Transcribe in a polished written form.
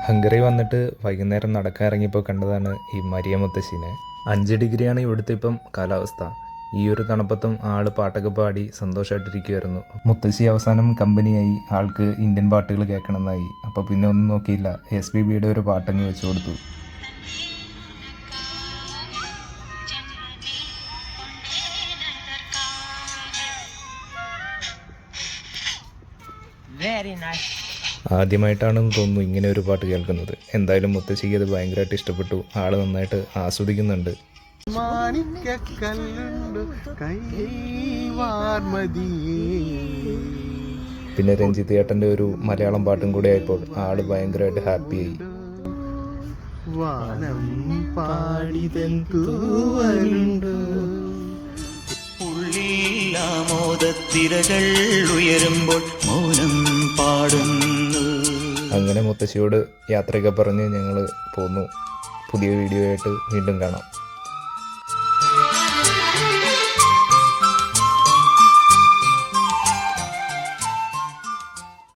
Hungary വന്നിട്ട് വൈകുന്നേരം നടക്കാൻ ഇറങ്ങിയപ്പോൾ കണ്ടതാണ് ഈ മരിയ മുത്തശ്ശീനെ. 5 ഡിഗ്രിയാണ് ഇവിടുത്തെ ഇപ്പം കാലാവസ്ഥ. ഈ ഒരു തണുപ്പത്തും ആൾ പാട്ടൊക്കെ പാടി സന്തോഷമായിട്ടിരിക്കുമായിരുന്നു. മുത്തശ്ശി അവസാനം കമ്പനിയായി, ആൾക്ക് ഇന്ത്യൻ പാട്ടുകൾ കേൾക്കണമെന്നായി. അപ്പോൾ പിന്നെ ഒന്നും നോക്കിയില്ല, SPBയുടെ ഒരു പാട്ടങ്ങ് വെച്ച് കൊടുത്തു. ആദ്യമായിട്ടാണെന്ന് തോന്നുന്നു ഇങ്ങനെ ഒരു പാട്ട് കേൾക്കുന്നത്. എന്തായാലും മുത്തശ്ശിക്ക് അത് ഭയങ്കരമായിട്ട് ഇഷ്ടപ്പെട്ടു. ആൾ നന്നായിട്ട് ആസ്വദിക്കുന്നുണ്ട്. പിന്നെ രഞ്ജിത്ത് ഏട്ടൻ്റെ ഒരു മലയാളം പാട്ടും കൂടെ ആയപ്പോൾ ആൾ ഭയങ്കരമായിട്ട് ഹാപ്പിയായി. മോദത്തിരകൾ ഉയരുമ്പോൾ മൗനം പാടുന്നു. അങ്ങനെ മുത്തശ്ശിയോട് യാത്രയൊക്കെ പറഞ്ഞ് ഞങ്ങൾ പോന്നു. പുതിയ വീഡിയോ ആയിട്ട് വീണ്ടും കാണാം.